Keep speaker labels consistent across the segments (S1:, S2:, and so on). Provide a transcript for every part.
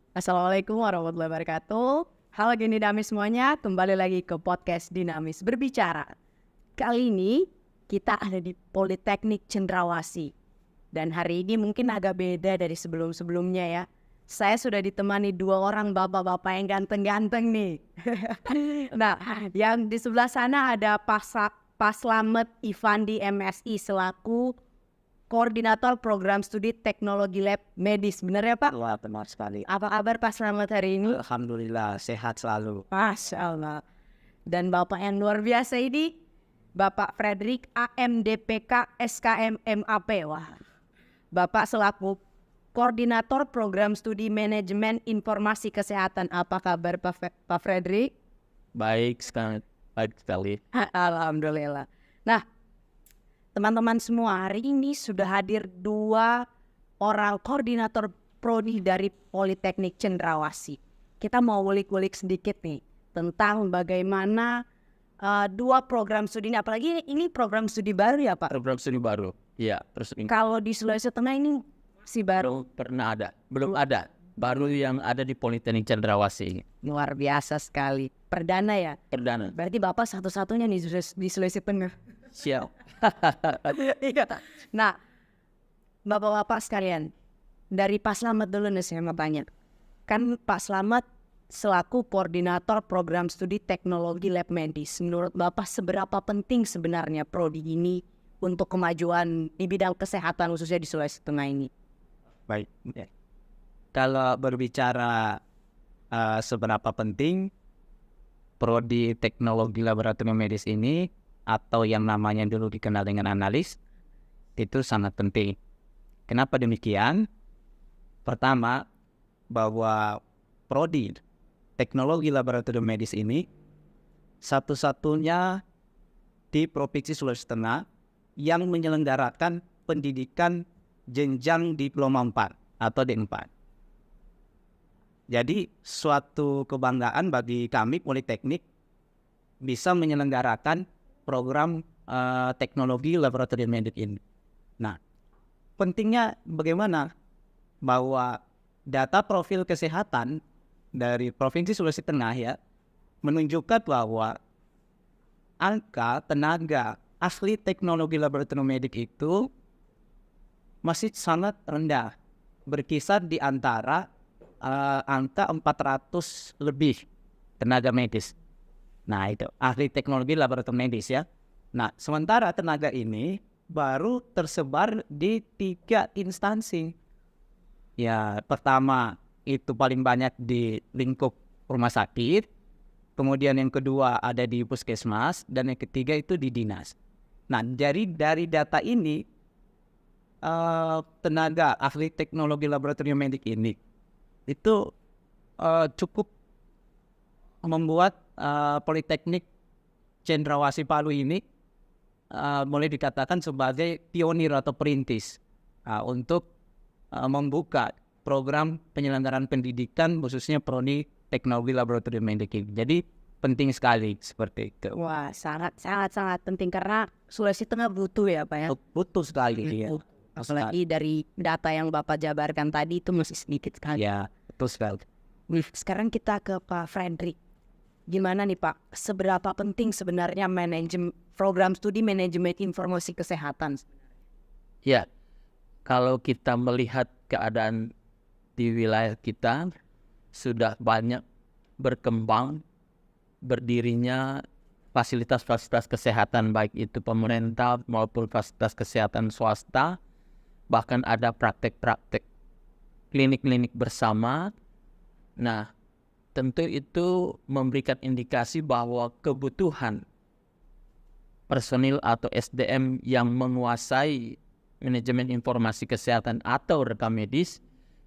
S1: Assalamualaikum warahmatullahi wabarakatuh. Halo gini Dinamis semuanya, kembali lagi ke podcast Dinamis Berbicara. Kali ini kita ada di Politeknik Cendrawasih. Dan hari ini mungkin agak beda dari sebelum-sebelumnya ya. Saya sudah ditemani dua orang bapak-bapak yang ganteng-ganteng nih. Nah, yang di sebelah sana ada Pak Slamet Ivandi MSI selaku Koordinator Program Studi Teknologi Lab Medis. Benar ya Pak?
S2: Wah, benar sekali.
S1: Apa kabar Pak Slamet hari ini?
S2: Alhamdulillah, sehat selalu.
S1: Masya Allah. Dan Bapak yang luar biasa ini, Bapak Frederick AMDPK SKM MAP. Wah, Bapak selaku Koordinator Program Studi Manajemen Informasi Kesehatan. Apa kabar Pak Frederick?
S2: Baik sekali.
S1: Alhamdulillah. Nah, teman-teman semua, hari ini sudah hadir dua orang koordinator prodi dari Politeknik Cendrawasih. Kita mau ulik-ulik sedikit nih tentang bagaimana dua program studi ini, apalagi ini program studi baru ya Pak?
S2: Program studi baru. Iya, terus
S1: Kalau di Sulawesi Tengah ini masih baru.
S2: belum ada. Baru yang ada di Politeknik Cendrawasih.
S1: Luar biasa sekali. Perdana ya?
S2: Perdana.
S1: Berarti Bapak satu-satunya nih di Sulawesi Tengah.
S2: Siap.
S1: Iya. Nah, Bapak-bapak sekalian, dari Pak Slamet dulu nih saya mau tanya. Kan Pak Slamet selaku koordinator program studi teknologi lab medis. Menurut Bapak seberapa penting sebenarnya prodi ini untuk kemajuan di bidang kesehatan khususnya di Sulawesi Tengah ini?
S2: Baik. Kalau berbicara seberapa penting prodi teknologi laboratorium medis ini atau yang namanya dulu dikenal dengan analis itu sangat penting. Kenapa demikian? Pertama, bahwa prodi teknologi laboratorium medis ini satu-satunya di Provinsi Sulawesi Tengah yang menyelenggarakan pendidikan jenjang diploma 4 atau D4. Jadi suatu kebanggaan bagi kami Politeknik bisa menyelenggarakan program teknologi laboratorium medis ini. Nah, pentingnya bagaimana bahwa data profil kesehatan dari Provinsi Sulawesi Tengah ya menunjukkan bahwa angka tenaga ahli teknologi laboratorium medik itu masih sangat rendah, berkisar di antara angka 400 lebih tenaga medis. Nah, itu ahli teknologi laboratorium medis ya. Nah, sementara tenaga ini baru tersebar di 3 instansi. Ya, pertama itu paling banyak di lingkup rumah sakit, kemudian yang kedua ada di puskesmas, dan yang ketiga itu di dinas. Nah, dari data ini, tenaga ahli teknologi laboratorium medik ini itu cukup membuat Politeknik Cendrawasih Palu ini boleh dikatakan sebagai pionir atau perintis untuk membuka program penyelenggaraan pendidikan khususnya prodi teknologi laboratorium medik ini. Jadi penting sekali seperti itu.
S1: Wah, sangat penting karena Sulawesi Tengah butuh ya Pak ya.
S2: Butuh sekali. Ya.
S1: Apalagi dari data yang Bapak jabarkan tadi itu masih sedikit sekali.
S2: Ya, betul sekali.
S1: Sekarang kita ke Pak Frederick. Gimana nih Pak, seberapa penting sebenarnya program studi manajemen informasi kesehatan?
S3: Ya, kalau kita melihat keadaan di wilayah kita sudah banyak berkembang berdirinya fasilitas-fasilitas kesehatan baik itu pemerintah maupun fasilitas kesehatan swasta, bahkan ada praktek-praktek klinik-klinik bersama. Nah, tentu itu memberikan indikasi bahwa kebutuhan personil atau SDM yang menguasai manajemen informasi kesehatan atau rekam medis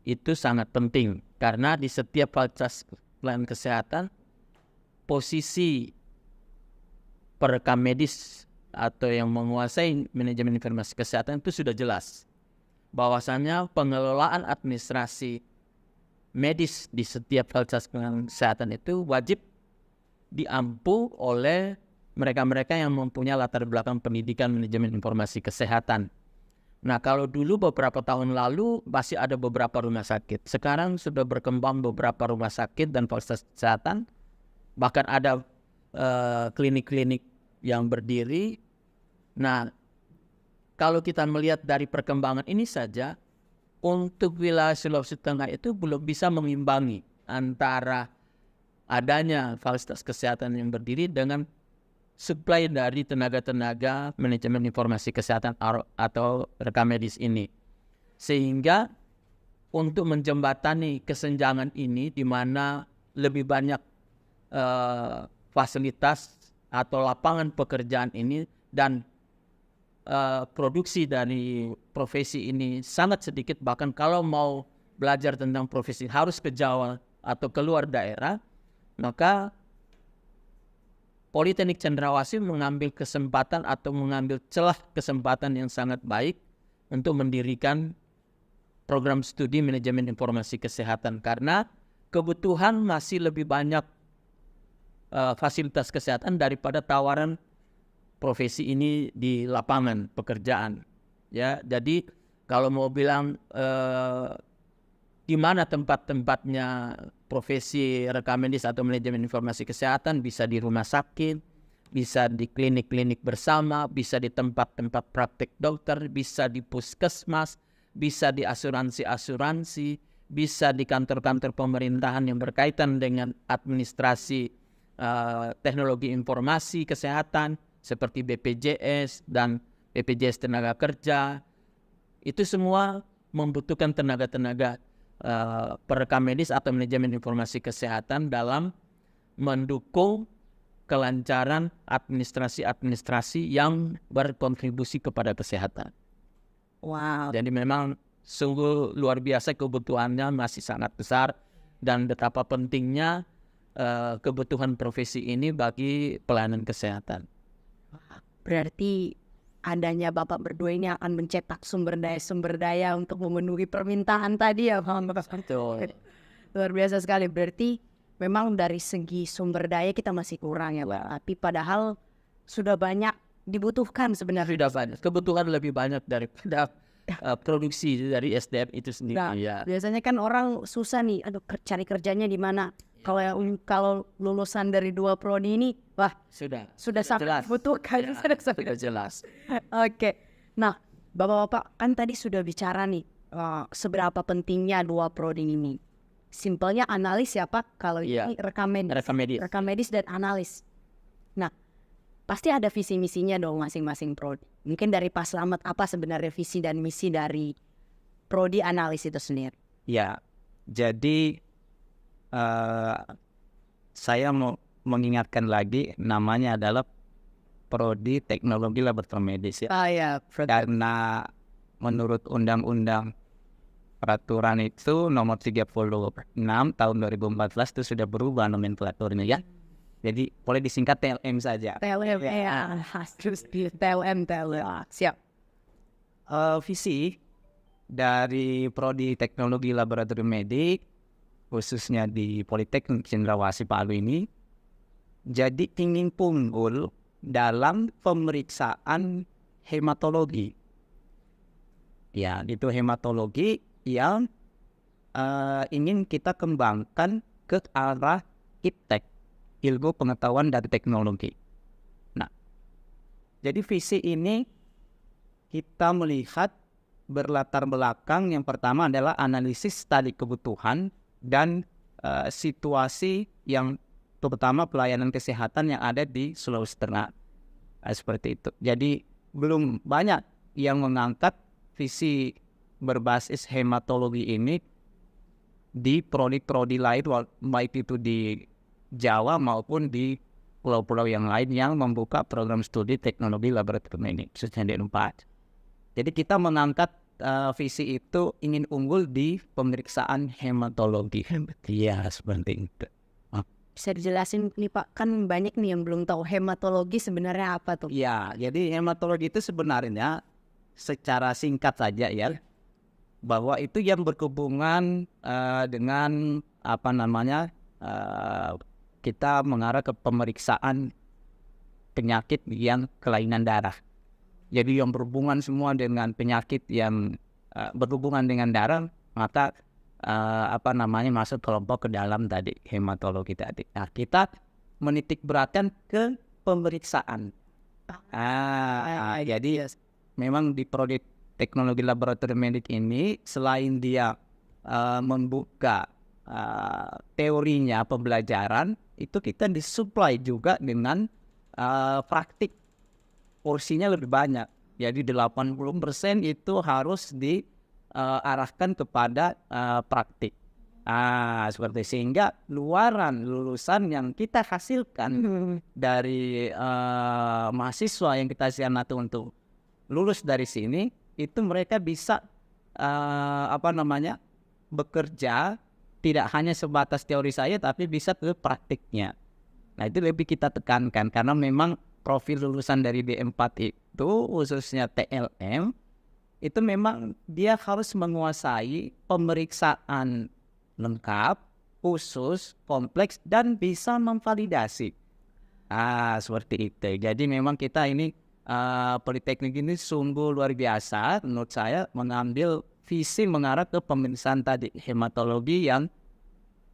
S3: itu sangat penting. Karena di setiap fasilitas pelayanan kesehatan, posisi perekam medis atau yang menguasai manajemen informasi kesehatan itu sudah jelas. Bahwasannya pengelolaan administrasi medis di setiap fasilitas kesehatan itu wajib diampu oleh mereka-mereka yang mempunyai latar belakang pendidikan manajemen informasi kesehatan. Nah, kalau dulu beberapa tahun lalu masih ada beberapa rumah sakit. Sekarang sudah berkembang beberapa rumah sakit dan fasilitas kesehatan. Bahkan ada klinik-klinik yang berdiri. Nah, kalau kita melihat dari perkembangan ini saja, untuk wilayah Sulawesi Tengah itu belum bisa mengimbangi antara adanya fasilitas kesehatan yang berdiri dengan supply dari tenaga-tenaga manajemen informasi kesehatan atau rekam medis ini. Sehingga untuk menjembatani kesenjangan ini di mana lebih banyak fasilitas atau lapangan pekerjaan ini dan produksi dari profesi ini sangat sedikit, bahkan kalau mau belajar tentang profesi harus ke Jawa atau keluar daerah, maka Politeknik Cendrawasih mengambil kesempatan atau mengambil celah kesempatan yang sangat baik untuk mendirikan program studi manajemen informasi kesehatan, karena kebutuhan masih lebih banyak fasilitas kesehatan daripada tawaran profesi ini di lapangan pekerjaan. Ya, jadi kalau mau bilang di mana tempat-tempatnya profesi rekam medis atau manajemen informasi kesehatan, bisa di rumah sakit, bisa di klinik-klinik bersama, bisa di tempat-tempat praktek dokter, bisa di puskesmas, bisa di asuransi-asuransi, bisa di kantor-kantor pemerintahan yang berkaitan dengan administrasi teknologi informasi kesehatan seperti BPJS dan BPJS Tenaga Kerja. Itu semua membutuhkan tenaga-tenaga perekam medis atau manajemen informasi kesehatan dalam mendukung kelancaran administrasi-administrasi yang berkontribusi kepada kesehatan.
S1: Wow.
S3: Jadi memang sungguh luar biasa, kebutuhannya masih sangat besar, dan betapa pentingnya kebutuhan profesi ini bagi pelayanan kesehatan.
S1: Berarti adanya Bapak berdua ini akan mencetak sumber daya untuk memenuhi permintaan tadi ya Pak.
S3: Betul.
S1: Luar biasa sekali. Berarti memang dari segi sumber daya kita masih kurang ya Pak. Tapi padahal sudah banyak dibutuhkan sebenarnya.
S3: Sudah banyak. Kebutuhan lebih banyak daripada produksi dari SDM itu sendiri.
S1: Nah,
S3: Ya.
S1: biasanya kan orang susah nih, aduh cari kerjanya di mana. Kalau lulusan dari 2 prodi ini, wah
S3: Sudah
S1: sangat
S3: jelas.
S1: dibutuhkan.
S3: Ya, sudah jelas.
S1: Oke. Nah, Bapak-bapak kan tadi sudah bicara nih seberapa pentingnya 2 prodi ini. Simpelnya analis ya Pak, kalau ini rekam medis. Rekam medis dan analis. Nah, pasti ada visi misinya dong masing-masing prodi. Mungkin dari Pak Slamet, apa sebenarnya visi dan misi dari prodi analis itu sendiri?
S2: Ya, jadi saya mau mengingatkan lagi, namanya adalah Prodi Teknologi Laboratorium Medis ya.
S1: Ya,
S2: Karena menurut Undang-Undang Peraturan itu nomor 36 tahun 2014 itu sudah berubah nomenklaturnya ya. Jadi boleh disingkat TLM saja.
S1: TLM ya, terus di TLM. Siap.
S2: Visi dari Prodi Teknologi Laboratorium Medik khususnya di Politeknik Cendrawasih Palu ini, jadi ingin unggul dalam pemeriksaan hematologi. Ya, itu hematologi yang ingin kita kembangkan ke arah IPTEK, ilmu pengetahuan dan teknologi. Nah, jadi visi ini kita melihat berlatar belakang yang pertama adalah analisis tadi kebutuhan dan situasi yang terutama pelayanan kesehatan yang ada di Sulawesi Tengah. Seperti itu. Jadi belum banyak yang mengangkat visi berbasis hematologi ini di prodi-prodi lain, baik itu di Jawa maupun di pulau-pulau yang lain yang membuka program studi teknologi laboratorium ini, khususnya di Unpad. Jadi kita mengangkat visi itu ingin unggul di pemeriksaan hematologi. Iya, seperti itu.
S1: Bisa dijelasin nih Pak, kan banyak nih yang belum tahu hematologi sebenarnya apa tuh?
S2: Ya, jadi hematologi itu sebenarnya secara singkat saja ya, bahwa itu yang berhubungan dengan kita mengarah ke pemeriksaan penyakit yang kelainan darah. Jadi yang berhubungan semua dengan penyakit yang berhubungan dengan darah, maka masuk kelompok ke dalam tadi hematologi tadi. Nah, kita menitik beratkan ke pemeriksaan. Jadi memang di prodi teknologi laboratorium medik ini selain dia membuka teorinya pembelajaran, itu kita disuplai juga dengan praktik. Porsinya lebih banyak. Jadi 80% itu harus diarahkan kepada praktik. Seperti sehingga lulusan yang kita hasilkan dari mahasiswa yang kita sianati untuk lulus dari sini, itu mereka bisa bekerja tidak hanya sebatas teori saya, tapi bisa ke praktiknya. Nah, itu lebih kita tekankan karena memang profil lulusan dari D4 itu khususnya TLM itu memang dia harus menguasai pemeriksaan lengkap, khusus, kompleks, dan bisa memvalidasi. Seperti itu. Jadi memang kita ini Politeknik ini sungguh luar biasa menurut saya, mengambil visi mengarah ke pemeriksaan tadi hematologi yang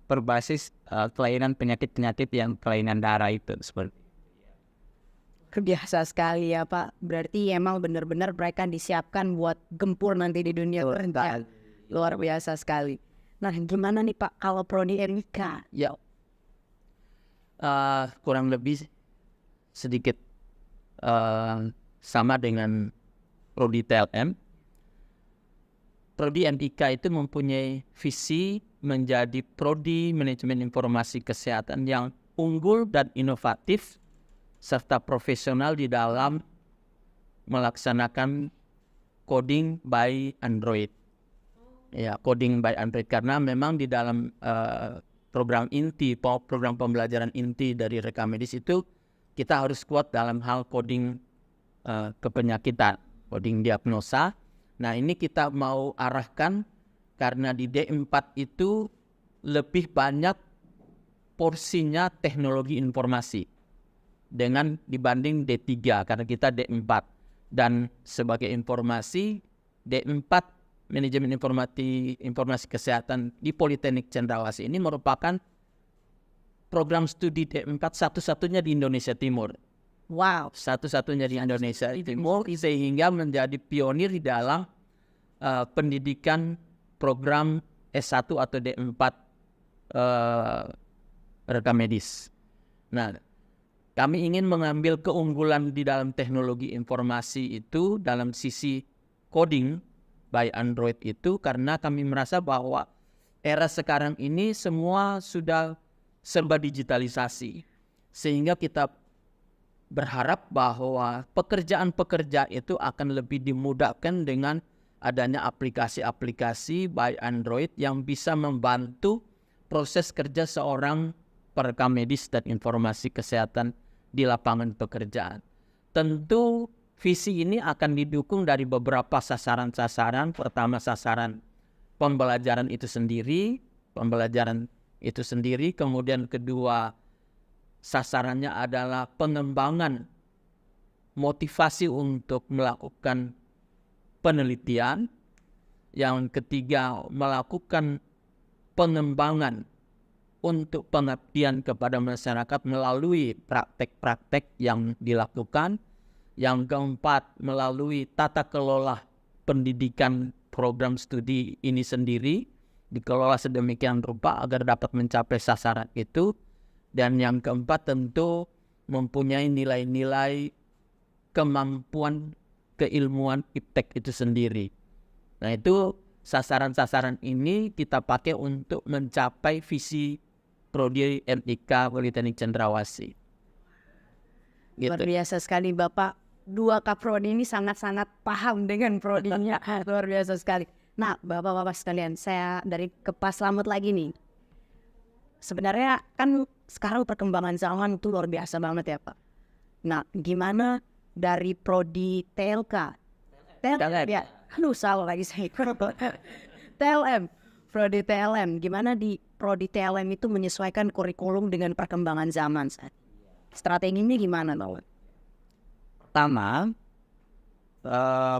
S2: berbasis kelainan penyakit-penyakit yang kelainan darah itu seperti.
S1: Biasa sekali ya Pak. Berarti emang benar-benar mereka disiapkan buat gempur nanti di dunia kerja. Luar biasa sekali. Nah, gimana nih Pak kalau prodi MIK?
S3: Ya, kurang lebih sedikit sama dengan prodi TLM. Prodi MIK itu mempunyai visi menjadi prodi manajemen informasi kesehatan yang unggul dan inovatif serta profesional di dalam melaksanakan coding by Android. Ya, coding by Android karena memang di dalam program inti, program pembelajaran inti dari rekam medis itu kita harus kuat dalam hal coding kepenyakitan, coding diagnosa. Nah, ini kita mau arahkan karena di D4 itu lebih banyak porsinya teknologi informasi dengan dibanding D3 karena kita D4. Dan sebagai informasi, D4 manajemen informasi kesehatan di Politeknik Cendrawasih ini merupakan program studi D4 satu-satunya di Indonesia Timur.
S1: Wow,
S3: Satu-satunya di Indonesia Timur, sehingga menjadi pionir di dalam pendidikan program S1 atau D4 rekam medis. Nah, kami ingin mengambil keunggulan di dalam teknologi informasi itu dalam sisi coding by Android itu karena kami merasa bahwa era sekarang ini semua sudah serba digitalisasi. Sehingga kita berharap bahwa pekerjaan-pekerjaan itu akan lebih dimudahkan dengan adanya aplikasi-aplikasi by Android yang bisa membantu proses kerja seorang perekam medis dan informasi kesehatan di lapangan pekerjaan. Tentu visi ini akan didukung dari beberapa sasaran-sasaran. Pertama, sasaran pembelajaran itu sendiri, kemudian kedua sasarannya adalah pengembangan motivasi untuk melakukan penelitian. Yang ketiga, melakukan pengembangan untuk pengabdian kepada masyarakat melalui praktek-praktek yang dilakukan. Yang keempat, melalui tata kelola pendidikan program studi ini sendiri dikelola sedemikian rupa agar dapat mencapai sasaran itu. Dan yang keempat tentu mempunyai nilai-nilai kemampuan keilmuan iptek itu sendiri. Nah, itu sasaran-sasaran ini kita pakai untuk mencapai visi prodi MIK Politeknik Cendrawasih. Gitu.
S1: Luar biasa sekali Bapak. Dua kaprodi ini sangat-sangat paham dengan prodinya. Luar biasa sekali. Nah, Bapak-bapak sekalian, saya dari Kepas Selamat lagi nih. Sebenarnya kan sekarang perkembangan zaman itu luar biasa banget ya Pak. Nah, gimana dari prodi TLK? TLM ya. Aduh, salah lagi saya. TLM. Prodi TLM. Gimana di prodi TLM itu menyesuaikan kurikulum dengan perkembangan zaman? Strateginya gimana Bapak?
S2: Pertama,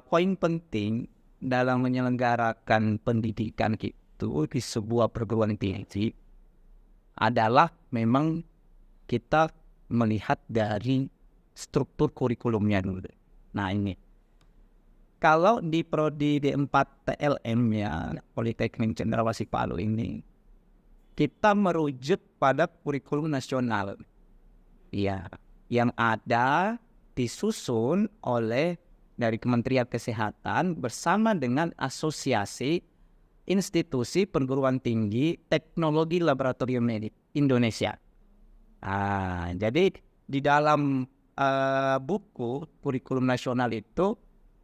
S2: poin penting dalam menyelenggarakan pendidikan itu di sebuah perguruan tinggi adalah memang kita melihat dari struktur kurikulumnya dulu. Nah ini, kalau di prodi D4 TLM ya, Politeknik Cendrawasih Palu ini, kita merujuk pada kurikulum nasional. Ya, yang ada disusun oleh dari Kementerian Kesehatan bersama dengan Asosiasi Institusi Perguruan Tinggi Teknologi Laboratorium Medik Indonesia. Jadi di dalam buku kurikulum nasional itu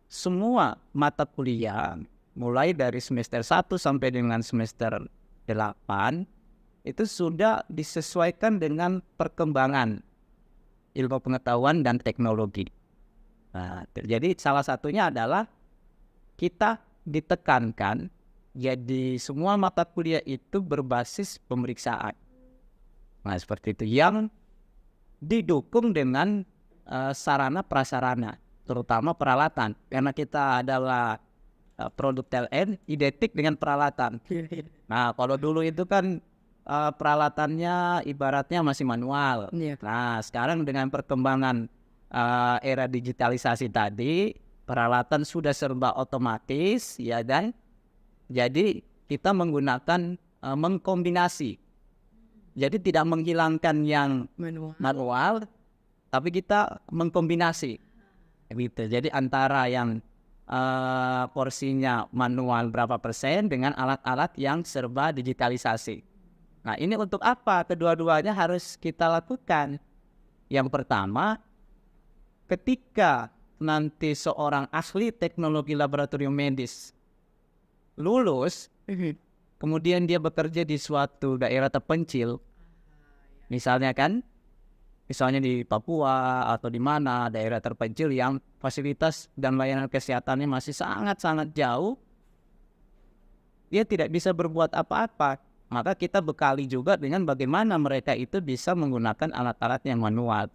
S2: semua mata kuliah mulai dari semester 1 sampai dengan semester 8 itu sudah disesuaikan dengan perkembangan ilmu pengetahuan dan teknologi. Jadi salah satunya adalah kita ditekankan jadi semua mata kuliah itu berbasis pemeriksaan. Nah seperti itu yang didukung dengan sarana prasarana, terutama peralatan, karena kita adalah produk TLN identik dengan peralatan. Nah kalau dulu itu kan peralatannya ibaratnya masih manual. Nah sekarang dengan perkembangan era digitalisasi tadi, peralatan sudah serba otomatis, ya dan jadi kita menggunakan mengkombinasi. Jadi tidak menghilangkan yang manual, tapi kita mengkombinasi. Gitu. Jadi antara yang porsinya manual berapa persen dengan alat-alat yang serba digitalisasi. Nah ini untuk apa? Kedua-duanya harus kita lakukan. Yang pertama, ketika nanti seorang ahli teknologi laboratorium medis lulus, kemudian dia bekerja di suatu daerah terpencil, misalnya di Papua atau di mana daerah terpencil yang fasilitas dan layanan kesehatannya masih sangat-sangat jauh, dia tidak bisa berbuat apa-apa. Maka kita bekali juga dengan bagaimana mereka itu bisa menggunakan alat-alat yang manual.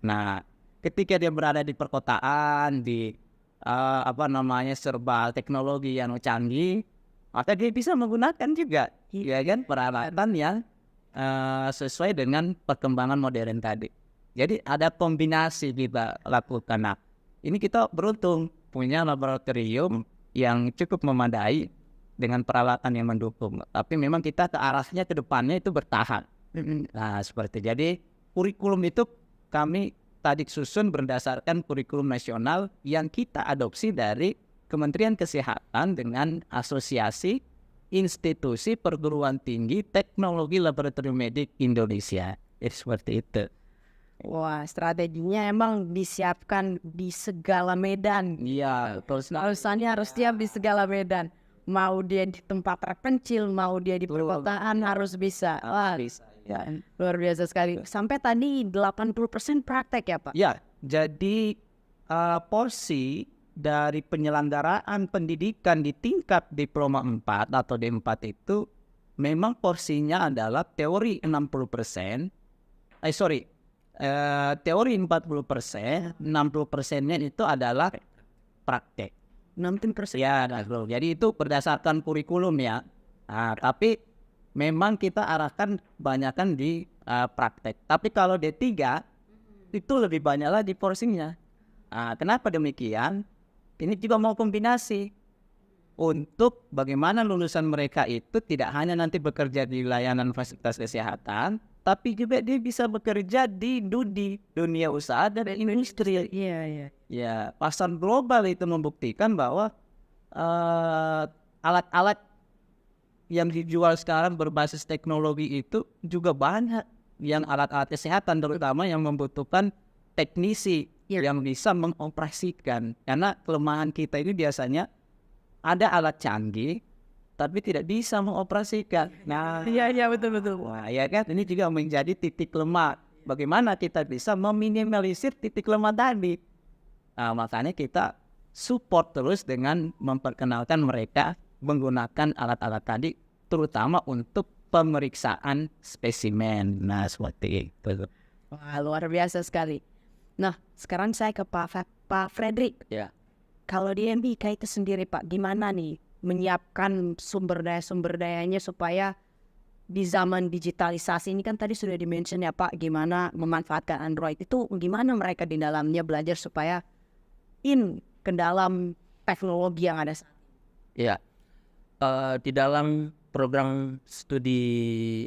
S2: Nah, ketika dia berada di perkotaan, di serba teknologi yang canggih, maka dia bisa menggunakan juga, ya kan, peralatan yang sesuai dengan perkembangan modern tadi. Jadi ada kombinasi kita lakukan. Nah, ini kita beruntung punya laboratorium yang cukup memadai dengan peralatan yang mendukung. Tapi memang kita ke arahnya ke depannya itu bertahap. Nah, seperti jadi kurikulum itu kami tadi susun berdasarkan kurikulum nasional yang kita adopsi dari Kementerian Kesehatan dengan Asosiasi Institusi Perguruan Tinggi Teknologi Laboratorium Medik Indonesia. Seperti itu.
S1: Wah, strateginya emang disiapkan di segala medan.
S2: Iya, terus
S1: Alasannya harus siap di segala medan. Mau dia di tempat terpencil, mau dia di perkotaan harus bisa. Wah,
S2: bisa. Ya.
S1: luar biasa sekali. Sampai tadi 80% praktek ya Pak?
S2: Ya, jadi porsi dari penyelenggaraan pendidikan di tingkat diploma 4 atau D4 itu memang porsinya adalah teori 60%. Teori 40%, 60%-nya itu adalah praktek.
S1: 60%.
S2: Ya, jadi itu berdasarkan kurikulum ya. Nah, tapi memang kita arahkan banyakkan di praktek. Tapi kalau D3 itu lebih banyak lagi porsinya. Kenapa demikian? Ini juga mau kombinasi untuk bagaimana lulusan mereka itu tidak hanya nanti bekerja di layanan fasilitas kesehatan, tapi juga dia bisa bekerja di dunia usaha dan industri.
S1: Iya.
S2: Ya, pasar global itu membuktikan bahwa alat-alat yang dijual sekarang berbasis teknologi itu juga banyak yang alat-alat kesehatan, terutama yang membutuhkan teknisi yang bisa mengoperasikan. Karena kelemahan kita ini biasanya ada alat canggih tapi tidak bisa mengoperasikan. Nah,
S1: Iya betul.
S2: wah, ya kan, ini juga menjadi titik lemah. Bagaimana kita bisa meminimalisir titik lemah tadi? Nah, makanya kita support terus dengan memperkenalkan mereka menggunakan alat-alat tadi, terutama untuk pemeriksaan spesimen. Nah, seperti itu.
S1: Wah, luar biasa sekali. Nah, sekarang saya ke Pak Fredrik.
S3: Ya.
S1: Kalau di MIK itu sendiri Pak, gimana nih menyiapkan sumber dayanya supaya di zaman digitalisasi ini kan tadi sudah di-mention ya Pak, gimana memanfaatkan Android itu, gimana mereka di dalamnya belajar supaya ke dalam teknologi yang ada saat ini?
S3: Ya, di dalam program studi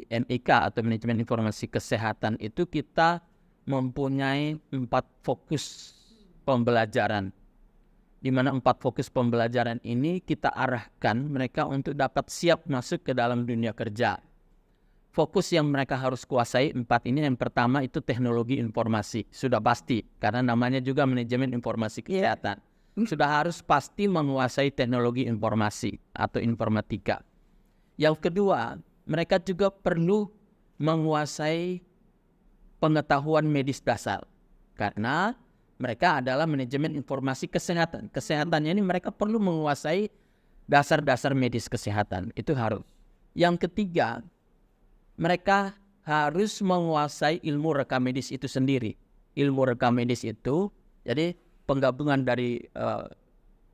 S3: MIK atau Manajemen Informasi Kesehatan itu kita mempunyai 4 fokus pembelajaran. Di mana 4 fokus pembelajaran ini kita arahkan mereka untuk dapat siap masuk ke dalam dunia kerja. Fokus yang mereka harus kuasai 4 ini, yang pertama itu teknologi informasi. Sudah pasti, karena namanya juga Manajemen Informasi Kesehatan. Sudah harus pasti menguasai teknologi informasi atau informatika. Yang kedua, mereka juga perlu menguasai pengetahuan medis dasar. Karena mereka adalah manajemen informasi kesehatan. Kesehatannya ini mereka perlu menguasai dasar-dasar medis kesehatan. Itu harus. Yang ketiga, mereka harus menguasai ilmu rekam medis itu sendiri. Ilmu rekam medis itu, jadi penggabungan dari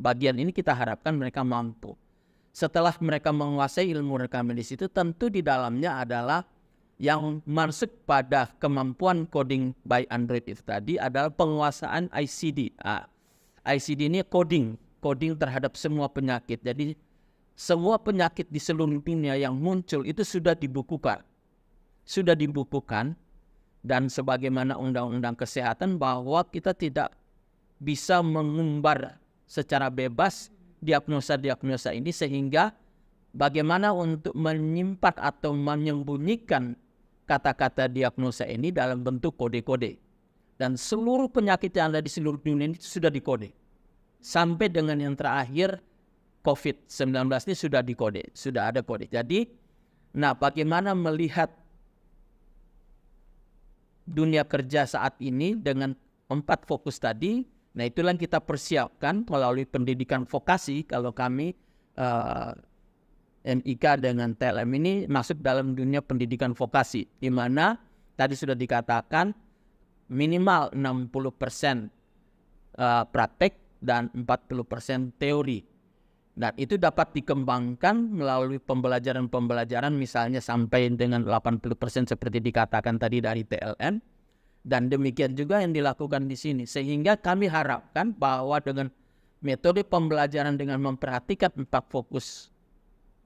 S3: bagian ini kita harapkan mereka mampu. Setelah mereka menguasai ilmu rekam medis itu, tentu di dalamnya adalah yang masuk pada kemampuan coding by Android itu tadi adalah penguasaan ICD. ICD ini coding terhadap semua penyakit. Jadi semua penyakit di seluruh dunia yang muncul itu sudah dibukukan. Dan sebagaimana undang-undang kesehatan bahwa kita tidak bisa mengumbar secara bebas diagnosa-diagnosa ini, sehingga bagaimana untuk menyimpan atau menyembunyikan kata-kata diagnosa ini dalam bentuk kode-kode. Dan seluruh penyakit yang ada di seluruh dunia ini sudah dikode. Sampai dengan yang terakhir COVID-19 ini sudah dikode, sudah ada kode. Jadi, bagaimana melihat dunia kerja saat ini dengan 4 fokus tadi? Nah, itulah yang kita persiapkan melalui pendidikan vokasi. Kalau kami MIK dengan TLM ini masuk dalam dunia pendidikan vokasi, di mana tadi sudah dikatakan minimal 60% praktek dan 40% teori. Dan itu dapat dikembangkan melalui pembelajaran-pembelajaran misalnya sampai dengan 80% seperti dikatakan tadi dari TLM. Dan demikian juga yang dilakukan di sini. Sehingga kami harapkan bahwa dengan metode pembelajaran dengan memperhatikan 4 fokus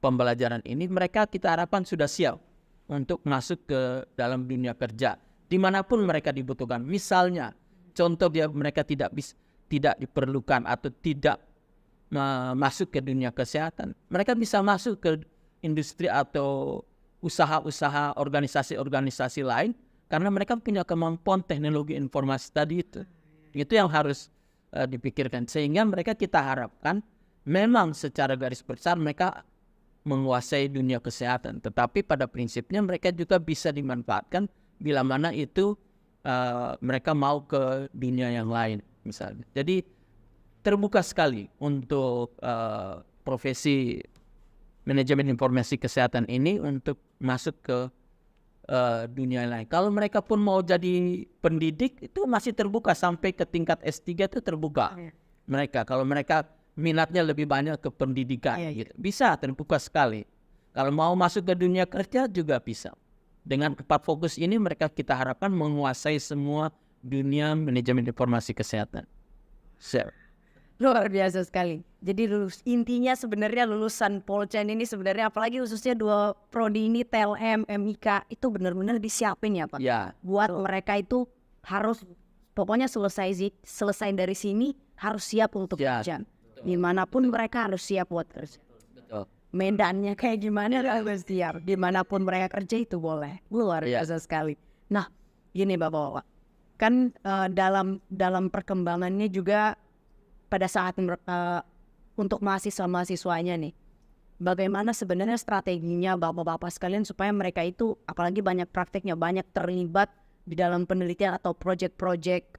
S3: pembelajaran ini, mereka kita harapkan sudah siap untuk masuk ke dalam dunia kerja dimanapun mereka dibutuhkan. Misalnya, contoh mereka tidak diperlukan atau tidak masuk ke dunia kesehatan, mereka bisa masuk ke industri atau usaha-usaha organisasi-organisasi lain karena mereka punya kemampuan teknologi informasi tadi itu. Itu yang harus dipikirkan, sehingga mereka kita harapkan memang secara garis besar mereka menguasai dunia kesehatan, tetapi pada prinsipnya mereka juga bisa dimanfaatkan bila mana itu mereka mau ke dunia yang lain misalnya. Jadi terbuka sekali untuk profesi manajemen informasi kesehatan ini untuk masuk ke dunia lain. Kalau mereka pun mau jadi pendidik itu masih terbuka sampai ke tingkat S3 itu terbuka. Mereka kalau mereka minatnya lebih banyak ke pendidikan, gitu. Bisa terbuka sekali. Kalau mau masuk ke dunia kerja juga bisa. Dengan 4 fokus ini mereka kita harapkan menguasai semua dunia manajemen informasi kesehatan.
S1: Luar biasa sekali. Jadi intinya sebenarnya lulusan Polcen ini sebenarnya apalagi khususnya 2 prodi ini TLM, MIK itu benar-benar disiapin ya Pak.
S3: Ya.
S1: Buat mereka itu harus pokoknya selesai dari sini harus siap untuk kerja. Dimanapun mereka harus siap buat kerja.
S3: Betul.
S1: Medannya kayak gimana harus siap. Dimanapun mereka kerja itu boleh. Luar biasa sekali. Nah, gini Bapak-Bapak. Kan dalam perkembangannya juga pada saat untuk mahasiswa-mahasiswanya nih, bagaimana sebenarnya strateginya Bapak-Bapak sekalian supaya mereka itu apalagi banyak prakteknya, banyak terlibat di dalam penelitian atau project-project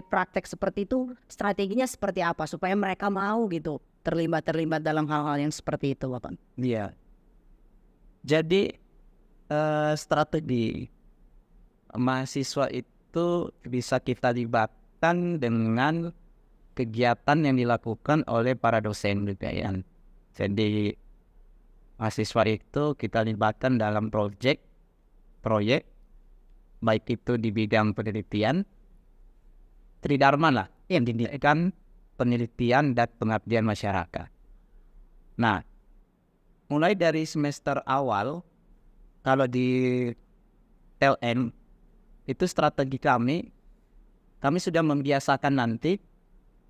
S1: praktek seperti itu, strateginya seperti apa supaya mereka mau gitu terlibat dalam hal-hal yang seperti itu, Bapak?
S2: Iya. Jadi strategi mahasiswa itu bisa kita libatkan dengan kegiatan yang dilakukan oleh para dosen juga ya. Jadi mahasiswa itu kita libatkan dalam proyek baik itu di bidang penelitian, tridharma lah, yang didirikan penelitian dan pengabdian masyarakat. Nah, mulai dari semester awal, kalau di TLN, itu strategi kami sudah membiasakan nanti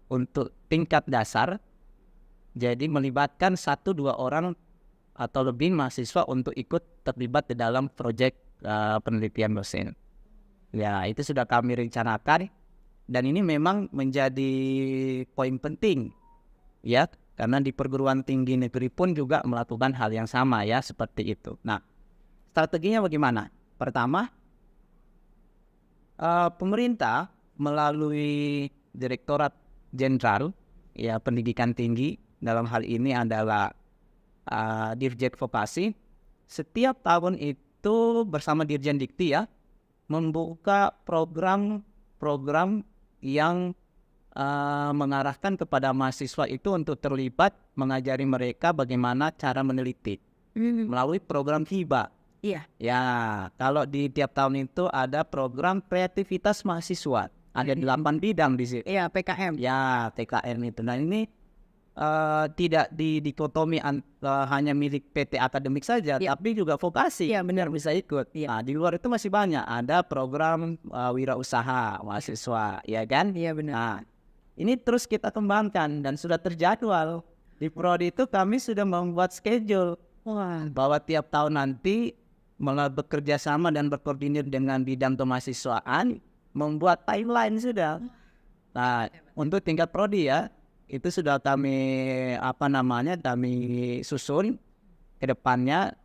S2: untuk tingkat dasar, jadi melibatkan 1-2 orang atau lebih mahasiswa untuk ikut terlibat di dalam proyek penelitian dosen. Ya, itu sudah kami rencanakan, dan ini memang menjadi poin penting, ya, karena di perguruan tinggi negeri pun juga melakukan hal yang sama ya, seperti itu. Nah, strateginya bagaimana? Pertama, pemerintah melalui Direktorat Jenderal ya Pendidikan Tinggi, dalam hal ini adalah Dirjen Vokasi, setiap tahun itu bersama Dirjen Dikti ya membuka program yang mengarahkan kepada mahasiswa itu untuk terlibat mengajari mereka bagaimana cara meneliti melalui program hibah.
S1: Iya.
S2: Ya, kalau di tiap tahun itu ada program kreativitas mahasiswa. Ada 8 bidang di situ.
S1: Iya, PKM.
S2: Ya, TKM itu. Nah, ini tidak dikotomi hanya milik PT akademik saja,
S1: Iya.
S2: tapi juga vokasi.
S1: Iya, benar.
S2: Bisa ikut.
S1: Iya.
S2: Nah, di luar itu masih banyak. Ada program wirausaha mahasiswa, ya kan?
S1: Iya, benar.
S2: Nah, ini terus kita kembangkan dan sudah terjadwal. Di Prodi itu kami sudah membuat schedule
S1: Wah,
S2: bahwa tiap tahun nanti bekerja sama dan berkoordinir dengan bidang kemahasiswaan, membuat timeline sudah. Nah, untuk tingkat prodi ya, itu sudah kami kami susun ke depannya,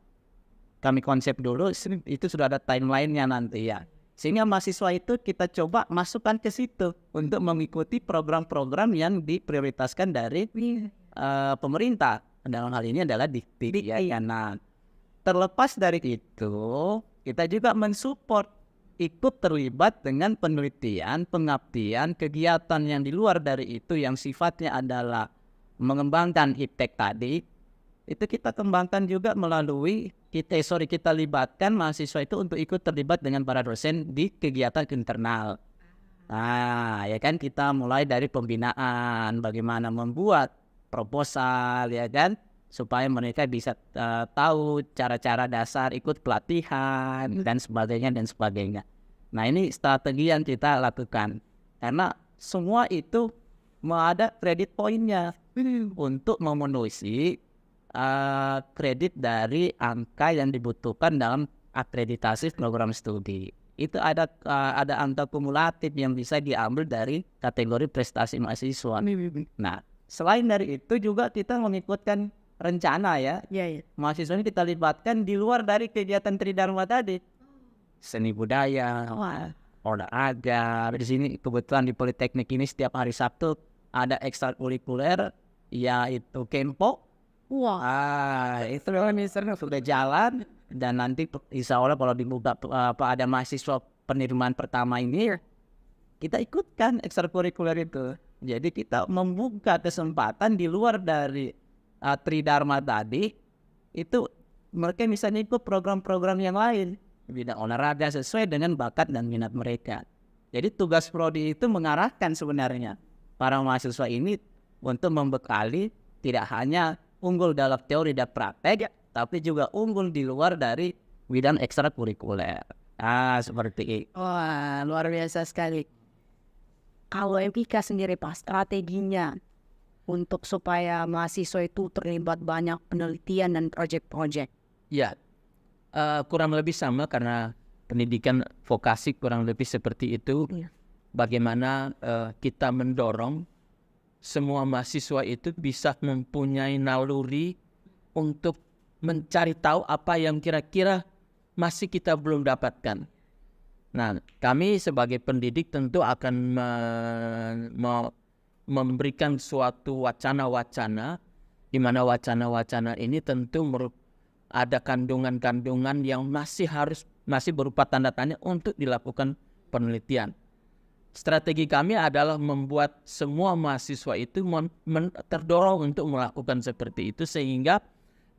S2: kami konsep dulu, itu sudah ada timelinenya nanti ya. Sehingga mahasiswa itu kita coba masukkan ke situ untuk mengikuti program-program yang diprioritaskan dari pemerintah. Dalam hal ini adalah Dikti ya. Nah, terlepas dari itu, kita juga mensupport ikut terlibat dengan penelitian, pengabdian, kegiatan yang di luar dari itu yang sifatnya adalah mengembangkan iptek tadi. Itu kita kembangkan juga melalui kita libatkan mahasiswa itu untuk ikut terlibat dengan para dosen di kegiatan internal. Nah, ya kan, kita mulai dari pembinaan, bagaimana membuat proposal, ya kan, supaya mereka bisa tahu cara-cara dasar, ikut pelatihan dan sebagainya. Nah, ini strategi yang kita lakukan karena semua itu mau ada kredit poinnya untuk memenuhi kredit dari angka yang dibutuhkan dalam akreditasi program studi. Itu ada angka kumulatif yang bisa diambil dari kategori prestasi mahasiswa. Nah, selain dari itu juga kita mengikutkan rencana ya.
S1: Iya.
S2: Mahasiswa ini kita libatkan di luar dari kegiatan tridharma tadi. Seni budaya, olahraga. Di sini kebetulan di Politeknik ini setiap hari Sabtu ada ekstrakurikuler, yaitu Kempo.
S1: Wah,
S2: Itu sudah jalan, dan nanti insya Allah kalau dibuka ada mahasiswa penerimaan pertama ini, kita ikutkan ekstrakurikuler itu. Jadi kita membuka kesempatan di luar dari tridharma tadi, itu mereka bisa ikut program-program yang lain bidang olahraga sesuai dengan bakat dan minat mereka. Jadi tugas prodi itu mengarahkan sebenarnya para mahasiswa ini untuk membekali tidak hanya unggul dalam teori dan praktek, tapi juga unggul di luar dari bidang ekstrakurikuler. Seperti itu.
S1: Wah, luar biasa sekali. Kalau MPK sendiri Pak, strateginya untuk supaya mahasiswa itu terlibat banyak penelitian dan proyek-proyek.
S3: Ya, kurang lebih sama karena pendidikan vokasi kurang lebih seperti itu.
S1: Iya.
S3: Bagaimana kita mendorong semua mahasiswa itu bisa mempunyai naluri untuk mencari tahu apa yang kira-kira masih kita belum dapatkan. Nah, kami sebagai pendidik tentu akan memberikan suatu wacana-wacana, di mana wacana-wacana ini tentu ada kandungan-kandungan yang masih berupa tanda tanya untuk dilakukan penelitian. strategi kami adalah membuat semua mahasiswa itu terdorong untuk melakukan seperti itu, sehingga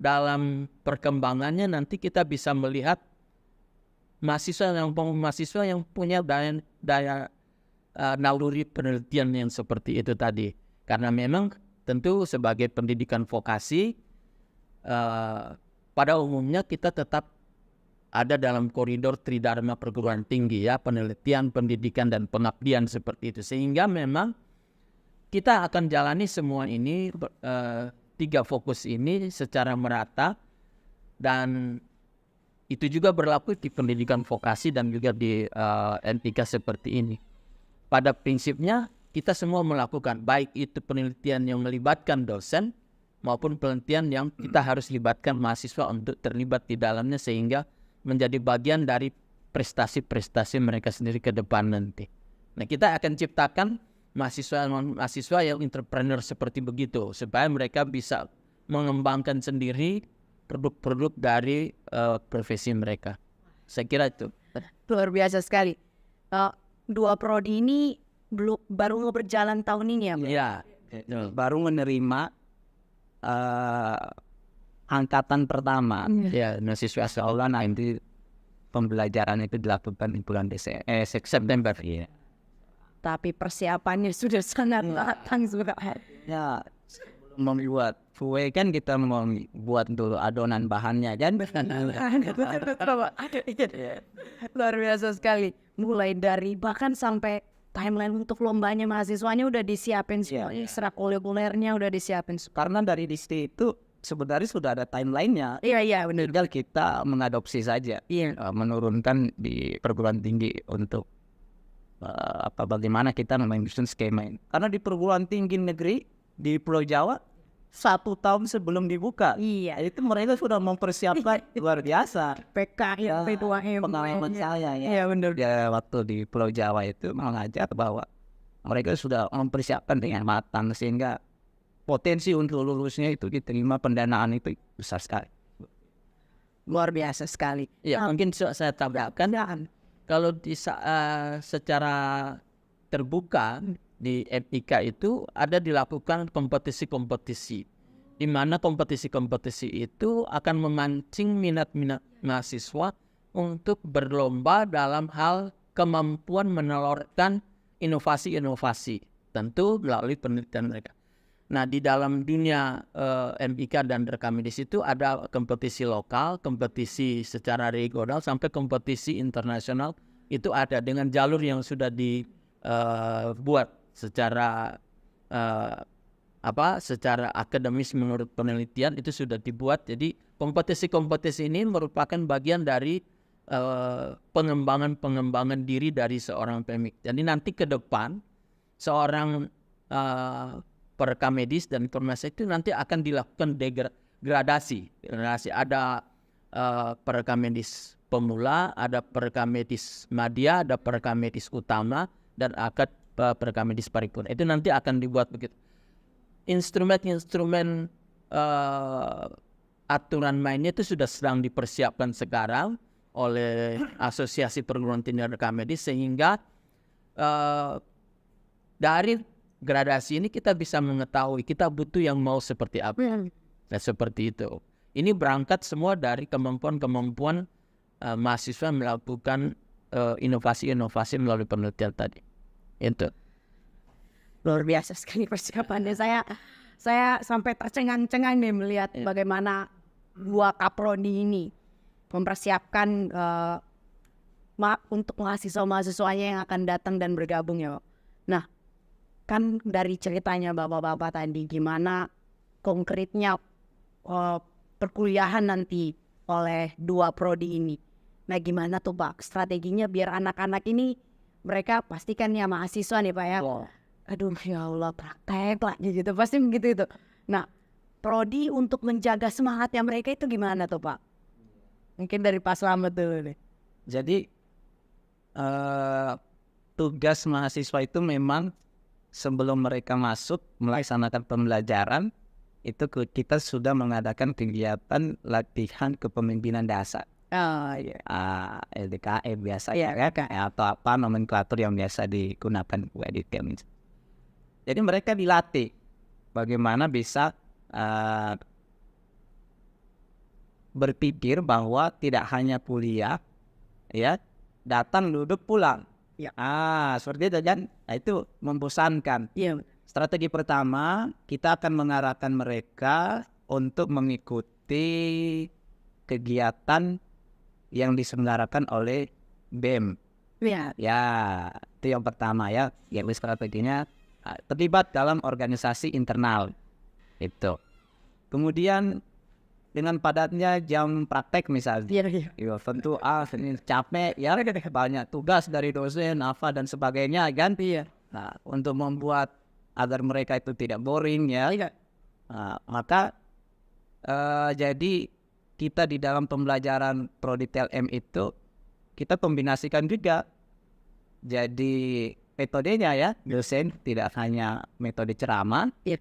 S3: dalam perkembangannya nanti kita bisa melihat mahasiswa yang punya daya naluri penelitian yang seperti itu tadi. Karena memang tentu sebagai pendidikan vokasi, pada umumnya kita tetap ada dalam koridor tridharma perguruan tinggi, ya, penelitian, pendidikan, dan pengabdian seperti itu. Sehingga memang kita akan jalani semua ini, 3 fokus ini secara merata, dan itu juga berlaku di pendidikan vokasi dan juga di MIK seperti ini. Pada prinsipnya kita semua melakukan, baik itu penelitian yang melibatkan dosen maupun penelitian yang kita harus libatkan mahasiswa untuk terlibat di dalamnya, sehingga menjadi bagian dari prestasi-prestasi mereka sendiri ke depan nanti. Nah, kita akan ciptakan mahasiswa yang entrepreneur seperti begitu, supaya mereka bisa mengembangkan sendiri produk-produk dari profesi mereka. Saya kira itu.
S1: Luar biasa sekali. 2 prodi ini baru mau berjalan tahun ini ya, Pak?
S3: Iya.
S2: Baru menerima angkatan pertama.
S3: Ya, mahasiswa
S2: Seolah nanti pembelajaran itu dilakukan di bulan September.
S3: Iya.
S1: Tapi persiapannya sudah sangat matang sudah.
S2: Ya, sebelum membuat kue kan kita membuat dulu adonan bahannya kan.
S1: Luar biasa sekali. Mulai dari bahkan sampai timeline untuk lombanya mahasiswanya udah disiapin semuanya, ekstrakurikulernya udah disiapin.
S2: Karena dari distri itu sebenarnya sudah ada timelinenya.
S1: Iya benar.
S2: Tinggal kita mengadopsi saja, menurunkan di perguruan tinggi untuk bagaimana kita menyusun skema ini. Karena di perguruan tinggi negeri di Pulau Jawa 1 tahun sebelum dibuka, itu mereka sudah mempersiapkan luar biasa.
S1: PKM, P2M.
S2: Pengalaman saya ya.
S1: Iya benar.
S2: Ya, waktu di Pulau Jawa itu mengajar bahwa mereka sudah mempersiapkan dengan matang, sehingga potensi untuk lulusnya itu diterima pendanaan itu besar sekali.
S1: Luar biasa sekali.
S3: Ya, mungkin saya tambahkan, kalau secara terbuka di MIK itu ada dilakukan kompetisi-kompetisi, di mana kompetisi-kompetisi itu akan memancing minat-minat mahasiswa untuk berlomba dalam hal kemampuan menelurkan inovasi-inovasi, tentu melalui penelitian mereka. Nah, di dalam dunia MIK dan rekamedis itu ada kompetisi lokal, kompetisi secara regional, sampai kompetisi internasional. Itu ada dengan jalur yang sudah dibuat secara secara akademis menurut penelitian, itu sudah dibuat. Jadi kompetisi-kompetisi ini merupakan bagian dari pengembangan diri dari seorang pemik. Jadi nanti ke depan seorang perekam medis dan informasi itu nanti akan dilakukan gradasi. Ada perekam medis pemula, ada perekam medis madya, ada perekam medis utama, dan akan perekam medis paripurna. Itu nanti akan dibuat begitu. Instrumen-instrumen aturan mainnya itu sudah sedang dipersiapkan sekarang oleh Asosiasi Perguruan Tinggi Rekam Medis, sehingga dari gradasi ini kita bisa mengetahui kita butuh yang mau seperti apa. Nah, seperti itu. Ini berangkat semua dari kemampuan mahasiswa melakukan inovasi-inovasi melalui penelitian tadi. Itu.
S1: Luar biasa sekali persiapannya. Saya sampai tercengang-cengang nih melihat bagaimana 2 kaprodi ini mempersiapkan untuk mahasiswa-mahasiswanya yang akan datang dan bergabung ya, Pak. Nah, kan dari ceritanya bapak-bapak tadi gimana konkretnya perkuliahan nanti oleh 2 prodi ini. Nah, gimana tuh Pak strateginya biar anak-anak ini, mereka pastikan ya mahasiswa nih Pak ya. Aduh ya Allah, praktek lagi gitu, pasti begitu itu. Nah, prodi untuk menjaga semangatnya mereka itu gimana tuh Pak? Mungkin dari Pak Slamet dulu nih.
S2: Jadi tugas mahasiswa itu memang sebelum mereka masuk melaksanakan pembelajaran itu kita sudah mengadakan kegiatan latihan kepemimpinan dasar.
S1: Oh iya.
S2: LDKM biasa ya kan, atau apa nomenklatur yang biasa digunakan buat di tim. Jadi mereka dilatih bagaimana bisa berpikir bahwa tidak hanya kuliah, ya, datang duduk pulang.
S1: Ya.
S2: Seperti itu kan, itu membosankan.
S1: Iya.
S2: Strategi pertama, kita akan mengarahkan mereka untuk mengikuti kegiatan yang diselenggarakan oleh BEM.
S1: Iya.
S2: Ya, itu yang pertama ya. Yang strateginya terlibat dalam organisasi internal. Itu. Kemudian dengan padatnya jam praktek misalnya.
S1: Iya.
S2: Ya, tentu ini capek ya, banyak tugas dari dosen, apa dan sebagainya kan.
S1: Iya.
S2: Nah, untuk membuat agar mereka itu tidak boring ya.
S1: Iya.
S2: Maka jadi kita di dalam pembelajaran Prodi TLM itu kita kombinasikan juga. Jadi metodenya ya, dosen tidak hanya metode ceramah.
S1: Iya.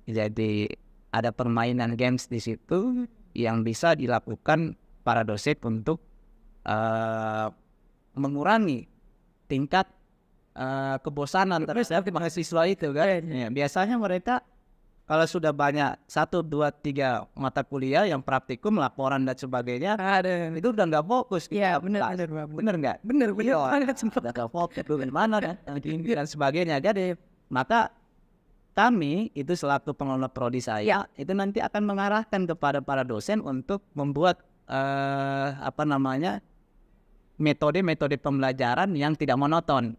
S2: Jadi ada permainan games di situ yang bisa dilakukan para dosen untuk mengurangi tingkat kebosanan terus dari mahasiswa itu kan. Ya, biasanya mereka kalau sudah banyak 1, 2, 3 mata kuliah yang praktikum, laporan dan sebagainya, itu udah nggak fokus.
S1: Iya, benar
S2: nggak?
S1: Benar.
S2: Udah nggak fokus bagaimana kan dan sebagainya. Jadi maka kami itu selaku pengelola prodi saya itu nanti akan mengarahkan kepada para dosen untuk membuat metode-metode pembelajaran yang tidak monoton.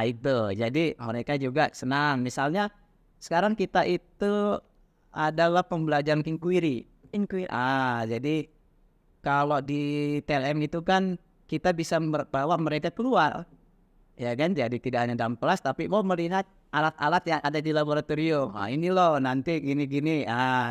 S2: Itu jadi mereka juga senang. Misalnya sekarang kita itu adalah pembelajaran inquiry. Jadi kalau di TLM itu kan kita bisa bawa mereka keluar, ya kan? Jadi tidak hanya dalam kelas, tapi mau melihat alat-alat yang ada di laboratorium. Ini loh nanti gini-gini.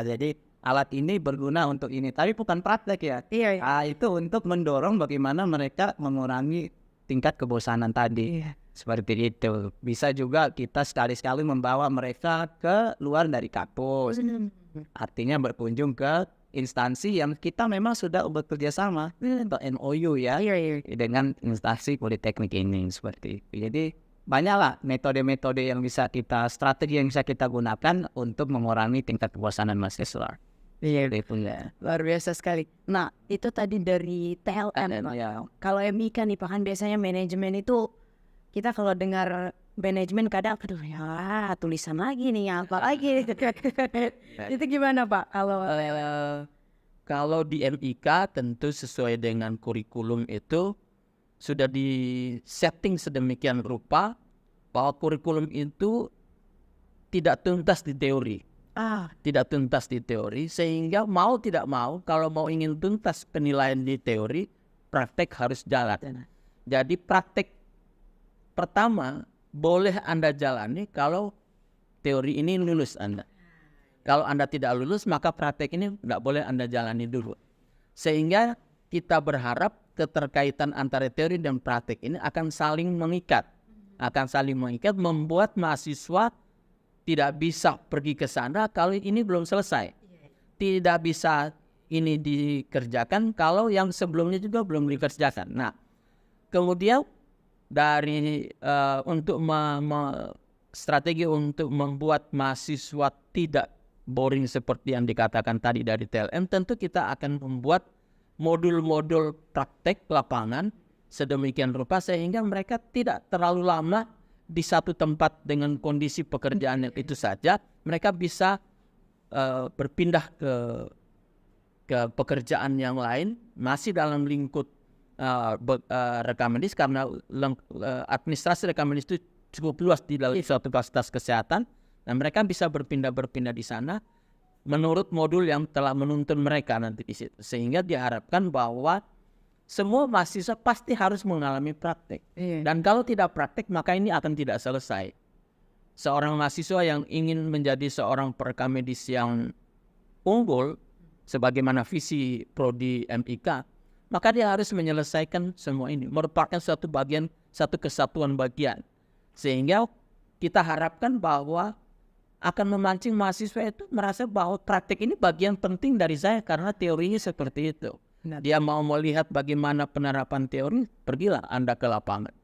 S2: Jadi alat ini berguna untuk ini, tapi bukan praktek ya.
S1: Iya.
S2: Itu untuk mendorong bagaimana mereka mengurangi tingkat kebosanan tadi.
S1: Iya.
S2: Seperti itu. Bisa juga kita sekali-sekali membawa mereka ke luar dari kampus. Artinya berkunjung ke instansi yang kita memang sudah bekerja sama atau MOU ya.
S1: Iya.
S2: Dengan instansi politeknik ini seperti itu. Jadi banyaklah metode-metode yang bisa kita, strategi yang bisa kita gunakan untuk mengurangi tingkat kebosanan mahasiswa.
S1: Iya.
S2: Itu ya.
S1: Luar biasa sekali. Nah, itu tadi dari TLM.
S2: Ya.
S1: Kalau MIK nih, Pak, kan biasanya manajemen itu kita kalau dengar manajemen kadang aduh ya tulisan lagi nih apa lagi. Itu gimana Pak
S3: kalau di MIK tentu sesuai dengan kurikulum itu sudah di setting sedemikian rupa bahwa kurikulum itu tidak tuntas di teori. Tidak tuntas di teori sehingga mau tidak mau kalau mau ingin tuntas penilaian di teori, praktek harus jalan. Jadi praktek pertama boleh Anda jalani kalau teori ini lulus Anda. Kalau Anda tidak lulus maka praktek ini tidak boleh Anda jalani dulu. Sehingga kita berharap keterkaitan antara teori dan praktek ini akan saling mengikat. Membuat mahasiswa tidak bisa pergi ke sana kalau ini belum selesai. Tidak bisa ini dikerjakan kalau yang sebelumnya juga belum dikerjakan. Nah, kemudian dari untuk strategi untuk membuat mahasiswa tidak boring seperti yang dikatakan tadi dari TLM, tentu kita akan membuat modul-modul praktek lapangan sedemikian rupa sehingga mereka tidak terlalu lama di satu tempat dengan kondisi pekerjaan yang itu saja. Mereka bisa berpindah ke pekerjaan yang lain masih dalam lingkup rekam medis karena administrasi rekam medis itu cukup luas di dalam suatu fasilitas kesehatan dan mereka bisa berpindah di sana menurut modul yang telah menuntun mereka nanti di situ sehingga diharapkan bahwa semua mahasiswa pasti harus mengalami praktek dan kalau tidak praktek maka ini akan tidak selesai. Seorang mahasiswa yang ingin menjadi seorang perekam medis yang unggul sebagaimana visi prodi MIK, maka dia harus menyelesaikan semua ini, merupakan satu kesatuan bagian. Sehingga kita harapkan bahwa akan memancing mahasiswa itu merasa bahwa praktek ini bagian penting dari saya karena teorinya seperti itu.
S1: Benar.
S3: Dia mau melihat bagaimana penerapan teori, pergilah Anda ke lapangan.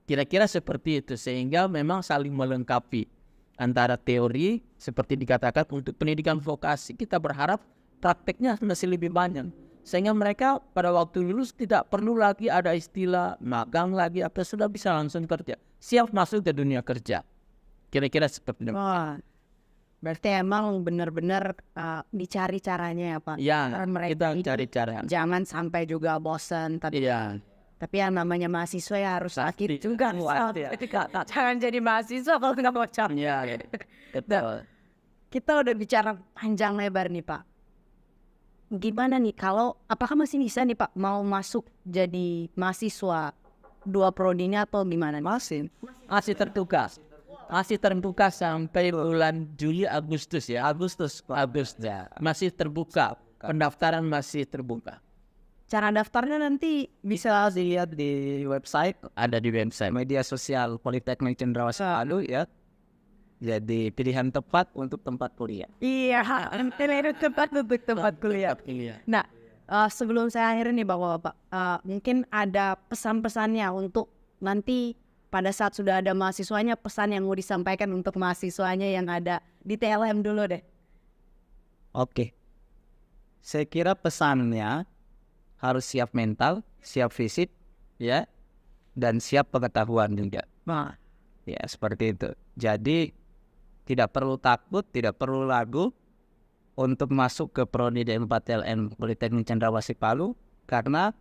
S3: Kira-kira seperti itu, sehingga memang saling melengkapi antara teori, seperti dikatakan untuk pendidikan vokasi, kita berharap prakteknya masih lebih banyak. Sehingga mereka pada waktu lulus tidak perlu lagi ada istilah magang lagi, apa sudah bisa langsung kerja. Siap masuk ke dunia kerja. Kira-kira seperti itu.
S1: Wah, berarti emang benar-benar dicari caranya ya Pak.
S3: Ya,
S1: Karena mereka
S3: kita
S1: ini
S3: cari cara.
S1: jangan sampai juga bosan.
S3: Iya.
S1: Tapi yang namanya mahasiswa ya harus sakit
S3: Pasti.
S1: juga.
S3: Pasti, ya.
S1: Jangan jadi mahasiswa kalau nggak mau capek.
S3: Iya, betul.
S1: Kita udah bicara panjang lebar nih Pak. Gimana nih kalau apakah masih bisa nih Pak mau masuk jadi mahasiswa 2 prodinya atau gimana?
S2: Masih.
S3: Masih terbuka. Masih terbuka sampai bulan Juli Agustus ya. Agustus. Ya. Masih terbuka. Pendaftaran masih terbuka.
S1: Cara daftarnya nanti
S2: Bisa dilihat di website,
S3: Ada di website.
S2: media sosial Politeknik Cendrawasih Palu ya. Jadi pilihan tepat untuk tempat kuliah.
S1: iya, itu tempat untuk tempat kuliah.
S3: Iya.
S1: Nah, sebelum saya akhiri nih Bapak-Bapak, mungkin ada pesan-pesannya untuk nanti pada saat sudah ada mahasiswanya, pesan yang mau disampaikan untuk mahasiswanya yang ada di TLM dulu deh.
S2: Oke. Saya kira pesannya harus siap mental, siap fisik, ya, dan siap pengetahuan juga.
S1: Nah,
S2: Ya, seperti itu. Jadi tidak perlu takut, tidak perlu ragu untuk masuk ke Prodi D4 TLM Politeknik Cendrawasih Palu karena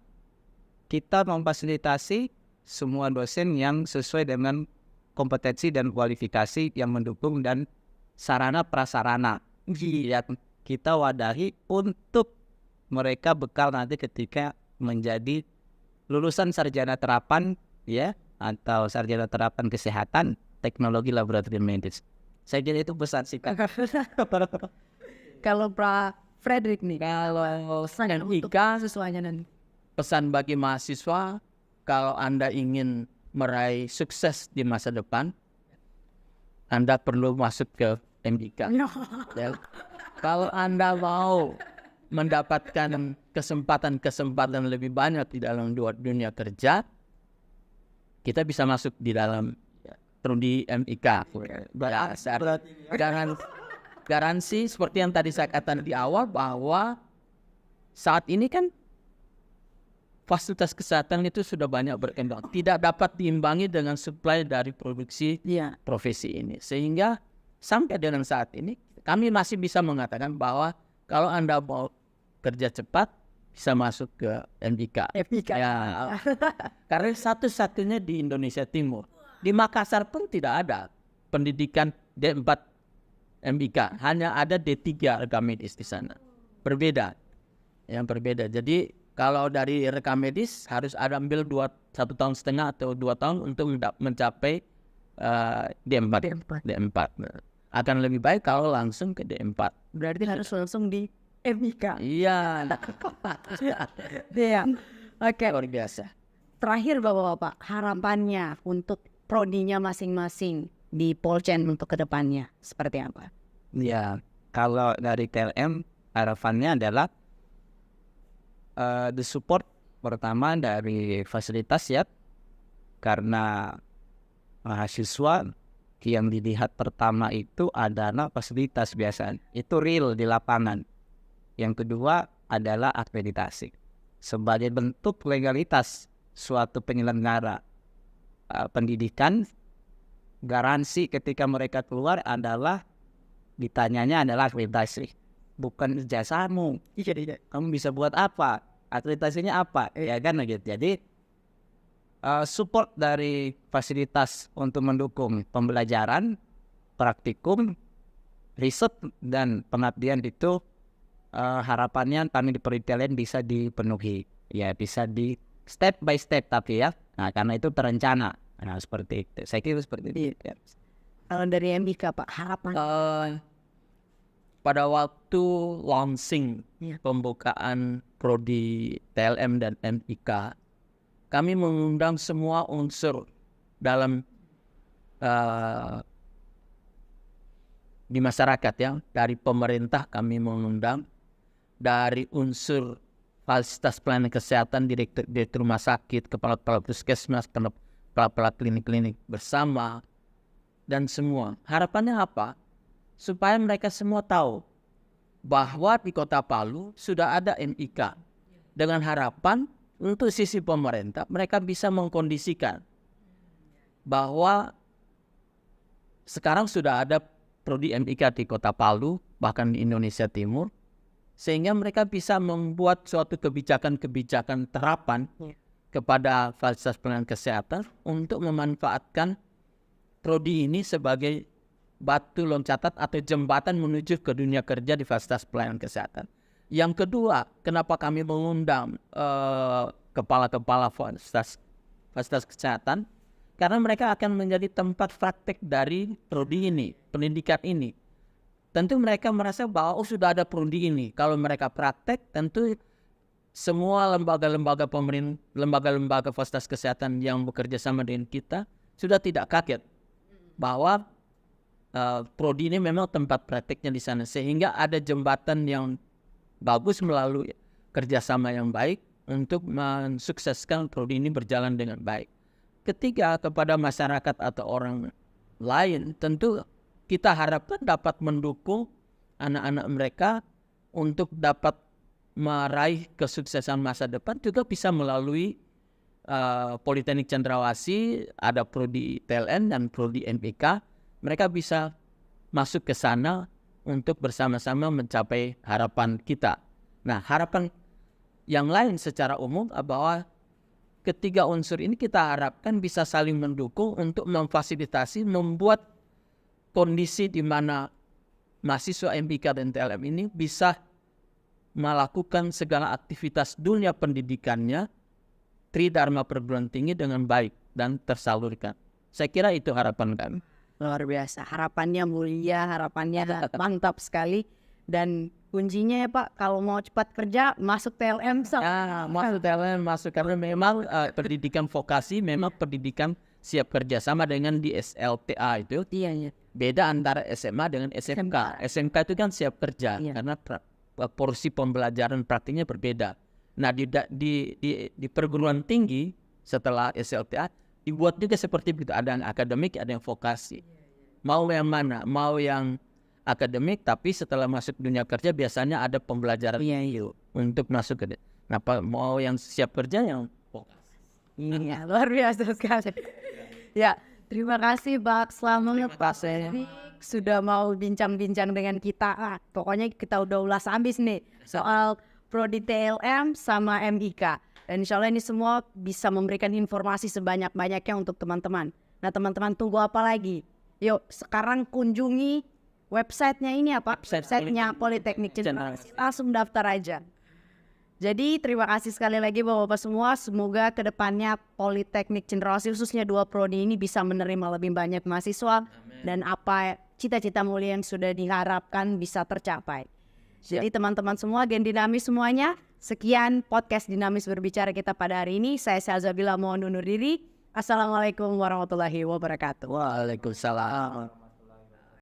S2: kita memfasilitasi semua dosen yang sesuai dengan kompetensi dan kualifikasi yang mendukung dan sarana prasarana yang kita wadahi untuk mereka bekal nanti ketika menjadi lulusan sarjana terapan ya atau sarjana terapan kesehatan teknologi laboratorium medis. Saya kira itu pesan sih Kak.
S1: kalau Pak Frederick nih,
S3: Kalau
S1: pesan untuk
S3: Ika,
S1: mahasiswanya nanti.
S3: pesan bagi mahasiswa, kalau Anda ingin meraih sukses di masa depan, Anda perlu masuk ke MIK. Ya. Kalau Anda mau mendapatkan kesempatan lebih banyak di dalam dunia kerja, kita bisa masuk di dalam prodi MIK. Garansi seperti yang tadi saya katakan di awal bahwa saat ini kan fasilitas kesehatan itu sudah banyak berkembang, tidak dapat diimbangi dengan supply dari produksi
S1: Iya.
S3: profesi ini. Sehingga sampai dengan saat ini kami masih bisa mengatakan bahwa kalau Anda mau kerja cepat bisa masuk ke MIK.
S1: MIK.
S3: Ya, karena satu-satunya di Indonesia Timur. Di Makassar pun tidak ada pendidikan D4 MIK, hanya ada D3 rekam medis di sana. Berbeda. Yang berbeda. Jadi kalau dari rekam medis harus ada ambil 1,5 tahun atau 2 tahun untuk mencapai D4. D4. Akan lebih baik kalau langsung ke D4.
S1: Berarti harus langsung di MIK.
S3: Iya.
S1: Iya. Oke.
S3: Luar biasa.
S1: Terakhir Bapak-Bapak, harapannya untuk prodinya masing-masing di Polcen untuk kedepannya seperti apa?
S2: Ya, kalau dari TLM harapannya adalah the support pertama dari fasilitas ya, karena mahasiswa yang dilihat pertama itu adalah fasilitas biasa, itu real di lapangan. Yang kedua adalah akreditasi sebagai bentuk legalitas suatu penyelenggara pendidikan. Garansi ketika mereka keluar adalah ditanyanya adalah akreditasi, bukan jasamu.
S1: Iya.
S2: Kamu bisa buat apa? Akreditasinya apa? Ya kan gitu. Jadi support dari fasilitas untuk mendukung pembelajaran, praktikum, riset dan pengabdian itu harapannya kami di Politelen bisa dipenuhi. Ya bisa di step by step tapi ya. Nah karena itu terencana. Nah seperti itu. Saya kira seperti itu. Ya.
S1: Kalau dari MIK Pak, harapan
S3: Pada waktu launching
S1: Ya.
S3: pembukaan prodi TLM dan MIK, kami mengundang semua unsur dalam di masyarakat ya. Dari pemerintah kami mengundang, dari unsur fasilitas pelayanan kesehatan, direktur rumah sakit, kepala-kepala puskesmas, kepala-kepala klinik-klinik bersama, dan semua. Harapannya apa? Supaya mereka semua tahu bahwa di Kota Palu sudah ada MIK. Dengan harapan untuk sisi pemerintah, mereka bisa mengkondisikan bahwa sekarang sudah ada prodi MIK di Kota Palu, bahkan di Indonesia Timur, sehingga mereka bisa membuat suatu kebijakan-kebijakan terapan kepada fasilitas pelayanan kesehatan untuk memanfaatkan prodi ini sebagai batu loncatan atau jembatan menuju ke dunia kerja di fasilitas pelayanan kesehatan. Yang kedua, kenapa kami mengundang kepala-kepala fasilitas kesehatan? Karena mereka akan menjadi tempat praktek dari prodi ini, pendidikan ini. Tentu mereka merasa bahwa sudah ada prodi ini. Kalau mereka praktek, tentu semua lembaga-lembaga pemerintah, lembaga-lembaga fasilitas kesehatan yang bekerja sama dengan kita sudah tidak kaget bahwa prodi ini memang tempat prakteknya di sana. Sehingga ada jembatan yang bagus melalui kerjasama yang baik untuk mensukseskan prodi ini berjalan dengan baik. Ketiga, kepada masyarakat atau orang lain, tentu kita harapkan dapat mendukung anak-anak mereka untuk dapat meraih kesuksesan masa depan juga bisa melalui Politeknik Cendrawasih, ada prodi TLN dan prodi MIK. Mereka bisa masuk ke sana untuk bersama-sama mencapai harapan kita. Nah, harapan yang lain secara umum bahwa ketiga unsur ini kita harapkan bisa saling mendukung untuk memfasilitasi, membuat kondisi di mana mahasiswa MIK dan TLM ini bisa melakukan segala aktivitas dunia pendidikannya Tridharma perguruan tinggi dengan baik dan tersalurkan. Saya kira itu harapan kami.
S1: Luar biasa, harapannya mulia, harapannya mantap sekali. Dan kuncinya ya Pak, kalau mau cepat kerja, masuk TLM.
S3: Masuk TLM, masuk karena memang pendidikan vokasi, memang pendidikan siap kerja sama dengan di SLTA itu.
S1: Iya.
S3: Beda antara SMA dengan SMK. SMK itu kan siap kerja, karena porsi pembelajaran praktiknya berbeda. Nah di perguruan tinggi setelah SLTA dibuat juga seperti itu. Ada yang akademik, ada yang vokasi. Mau yang mana? Mau yang akademik, tapi setelah masuk dunia kerja biasanya ada pembelajaran untuk masuk ke. Nah, mau yang siap kerja yang vokasi.
S1: Iya, luar biasa sekali. Ya, terima kasih Pak Slamet sudah mau bincang-bincang dengan kita. Pokoknya kita udah ulas habis nih soal prodi TLM sama MIK. Dan insya Allah ini semua bisa memberikan informasi sebanyak-banyaknya untuk teman-teman. Nah teman-teman tunggu apa lagi? Yuk sekarang kunjungi websitenya ini apa? Websitenya Politeknik Cendrawasih. Langsung daftar aja. Jadi terima kasih sekali lagi Bapak-Bapak semua. Semoga kedepannya Politeknik Cendrawasih khususnya 2 prodi ini bisa menerima lebih banyak mahasiswa. Dan apa cita-cita mulia yang sudah diharapkan bisa tercapai. Jadi teman-teman semua, Gen Dinamis semuanya. Sekian podcast Dinamis Berbicara kita pada hari ini. Saya Syazabila mohon undur diri. Assalamualaikum warahmatullahi wabarakatuh.
S3: Waalaikumsalam.